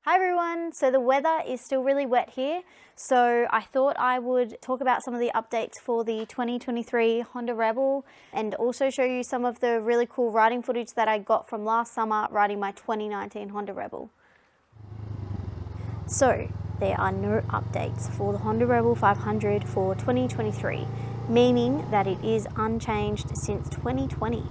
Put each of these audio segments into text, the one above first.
Hi everyone, so the weather is still really wet here, so I thought I would talk about some of the updates for the 2023 Honda Rebel and also show you some of the really cool riding footage that I got from last summer riding my 2019 Honda Rebel. So there are no updates for the Honda Rebel 500 for 2023, meaning that it is unchanged since 2020.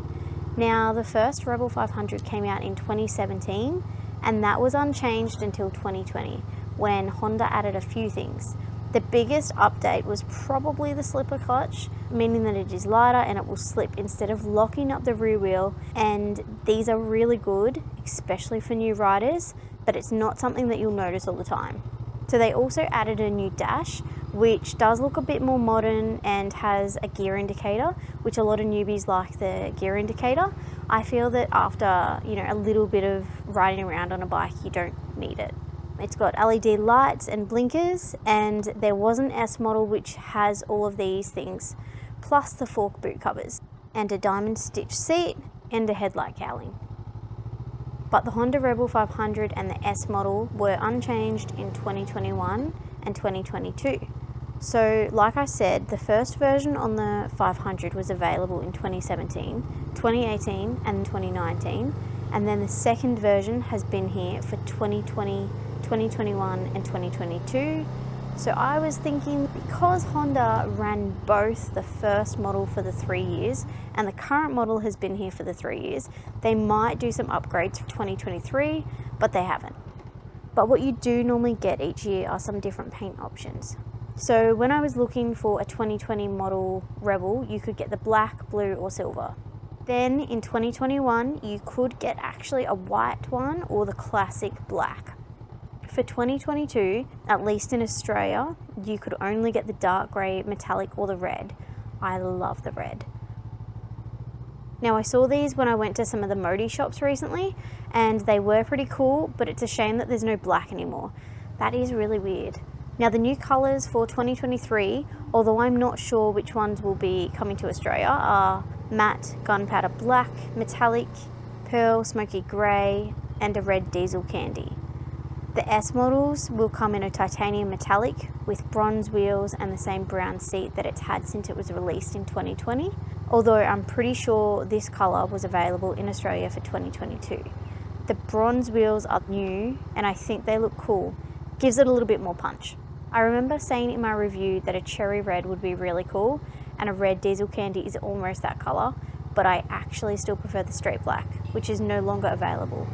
Now the first Rebel 500 came out in 2017 and that was unchanged until 2020 when Honda added a few things. The biggest update was probably the slipper clutch, meaning that it is lighter and it will slip instead of locking up the rear wheel, and these are really good, especially for new riders, but it's not something that you'll notice all the time. So they also added a new dash, which does look a bit more modern and has a gear indicator, which a lot of newbies like the gear indicator. I feel that after, a little bit of riding around on a bike, you don't need it. It's got LED lights and blinkers, and there was an S model which has all of these things, plus the fork boot covers, and a diamond stitch seat, and a headlight cowling. But the Honda Rebel 500 and the S model were unchanged in 2021 and 2022. So like I said, the first version on the 500 was available in 2017, 2018 and 2019, and then the second version has been here for 2020, 2021 and 2022. So I was thinking, because Honda ran both the first model for the 3 years and the current model has been here for the 3 years, they might do some upgrades for 2023, but they haven't. But what you do normally get each year are some different paint options. So when I was looking for a 2020 model Rebel, you could get the black, blue or silver. Then in 2021, you could get actually a white one or the classic black. For 2022, at least in Australia, you could only get the dark grey, metallic or the red. I love the red. Now I saw these when I went to some of the Modi shops recently and they were pretty cool, but it's a shame that there's no black anymore. That is really weird. Now the new colours for 2023, although I'm not sure which ones will be coming to Australia, are matte, gunpowder black, metallic, pearl, smoky grey and a red diesel candy. The S models will come in a titanium metallic with bronze wheels and the same brown seat that it's had since it was released in 2020, although I'm pretty sure this colour was available in Australia for 2022. The bronze wheels are new and I think they look cool. Gives it a little bit more punch. I remember saying in my review that a cherry red would be really cool and a red diesel candy is almost that colour, but I actually still prefer the straight black, which is no longer available.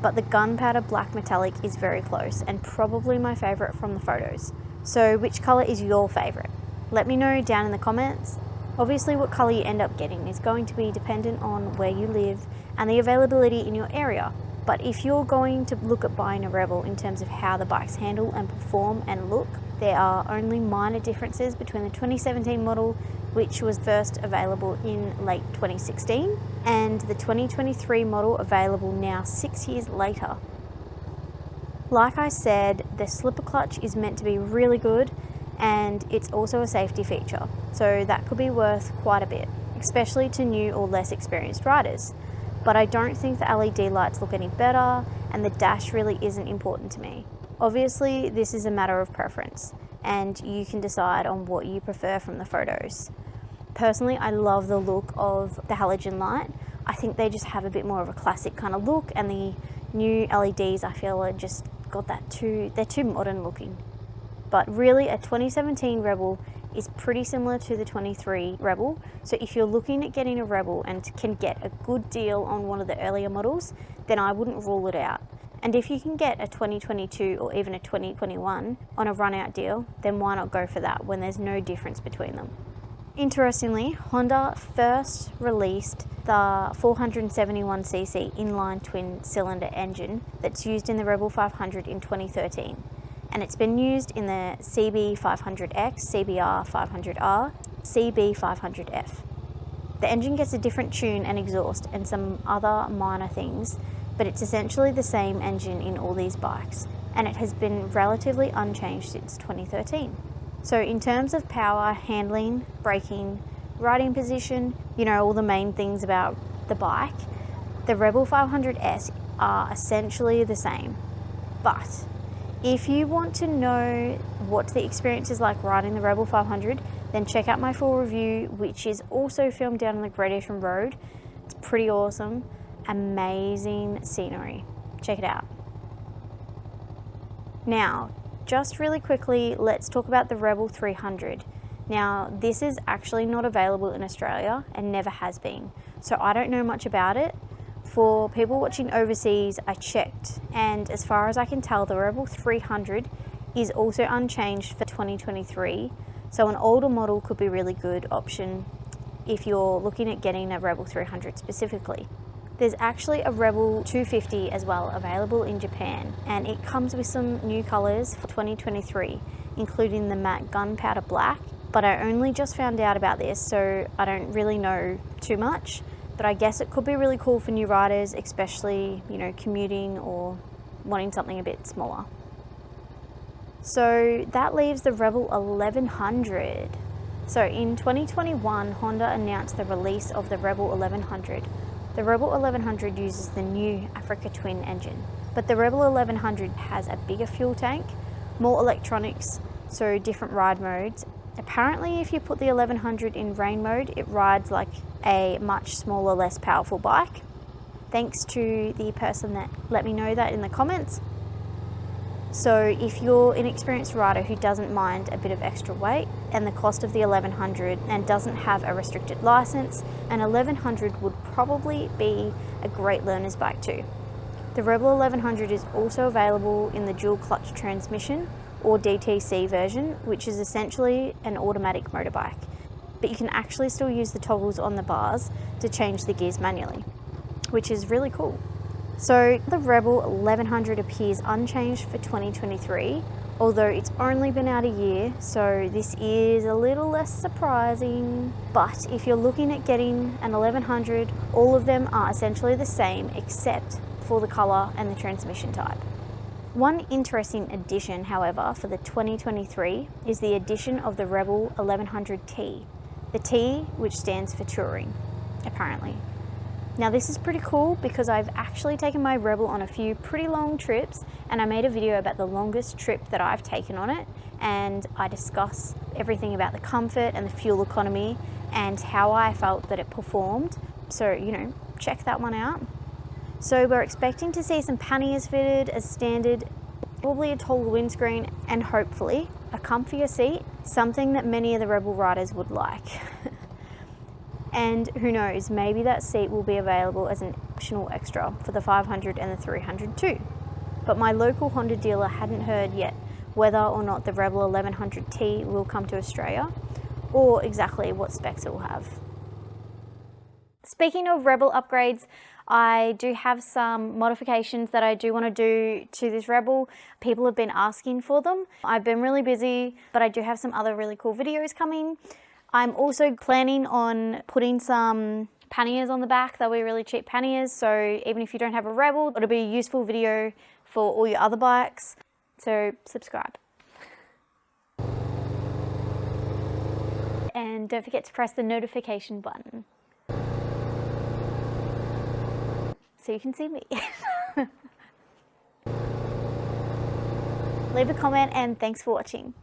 But the gunpowder black metallic is very close and probably my favourite from the photos. So which colour is your favourite? Let me know down in the comments. Obviously what colour you end up getting is going to be dependent on where you live and the availability in your area. But if you're going to look at buying a Rebel in terms of how the bikes handle and perform and look, there are only minor differences between the 2017 model, which was first available in late 2016, and the 2023 model available now 6 years later. Like I said, the slipper clutch is meant to be really good and it's also a safety feature, so that could be worth quite a bit, especially to new or less experienced riders. But I don't think the LED lights look any better and the dash really isn't important to me. Obviously, this is a matter of preference and you can decide on what you prefer from the photos. Personally, I love the look of the halogen light. I think they just have a bit more of a classic kind of look, and the new LEDs I feel are just got that they're too modern looking. But really a 2017 Rebel is pretty similar to the 23 Rebel. So if you're looking at getting a Rebel and can get a good deal on one of the earlier models, then I wouldn't rule it out. And if you can get a 2022 or even a 2021 on a run out deal, then why not go for that when there's no difference between them. Interestingly, Honda first released the 471cc inline twin cylinder engine that's used in the Rebel 500 in 2013. And it's been used in the CB500X, CBR 500R, CB500F. The engine gets a different tune and exhaust and some other minor things, but it's essentially the same engine in all these bikes, and it has been relatively unchanged since 2013. So in terms of power, handling, braking, riding position, all the main things about the bike, the Rebel 500S are essentially the same. But if you want to know what the experience is like riding the Rebel 500, then check out my full review, which is also filmed down on the Great Eastern Road. It's pretty awesome, amazing scenery. Check it out. Now, just really quickly, let's talk about the Rebel 300. Now, this is actually not available in Australia and never has been, so I don't know much about it. For people watching overseas, I checked, and as far as I can tell, the Rebel 300 is also unchanged for 2023, so an older model could be a really good option if you're looking at getting a Rebel 300 specifically. There's actually a Rebel 250 as well available in Japan, and it comes with some new colours for 2023, including the matte gunpowder black, but I only just found out about this, so I don't really know too much. But I guess it could be really cool for new riders, especially, you know, commuting or wanting something a bit smaller. So that leaves the Rebel 1100. So in 2021, Honda announced the release of the Rebel 1100. The Rebel 1100 uses the new Africa Twin engine, but the Rebel 1100 has a bigger fuel tank, more electronics, so different ride modes. Apparently, if you put the 1100 in rain mode, it rides like a much smaller, less powerful bike. Thanks to the person that let me know that in the comments. So if you're an experienced rider who doesn't mind a bit of extra weight and the cost of the 1100 and doesn't have a restricted license, an 1100 would probably be a great learner's bike too. The Rebel 1100 is also available in the dual clutch transmission or DTC version, which is essentially an automatic motorbike, but you can actually still use the toggles on the bars to change the gears manually, which is really cool. So the Rebel 1100 appears unchanged for 2023, although it's only been out a year, so this is a little less surprising. But if you're looking at getting an 1100, all of them are essentially the same except for the colour and the transmission type. One interesting addition, however, for the 2023 is the addition of the Rebel 1100T. The T, which stands for touring, apparently. Now this is pretty cool because I've actually taken my Rebel on a few pretty long trips, and I made a video about the longest trip that I've taken on it, and I discuss everything about the comfort and the fuel economy and how I felt that it performed. So, you know, check that one out. So we're expecting to see some panniers fitted as standard, probably a taller windscreen, and hopefully a comfier seat, something that many of the Rebel riders would like. And who knows, maybe that seat will be available as an optional extra for the 500 and the 300 too. But my local Honda dealer hadn't heard yet whether or not the Rebel 1100T will come to Australia, or exactly what specs it will have. Speaking of Rebel upgrades, I do have some modifications that I do want to do to this Rebel. People have been asking for them. I've been really busy, but I do have some other really cool videos coming. I'm also planning on putting some panniers on the back. They'll be really cheap panniers, so even if you don't have a Rebel, it'll be a useful video for all your other bikes. So subscribe. And don't forget to press the notification button so you can see me. Leave a comment and thanks for watching.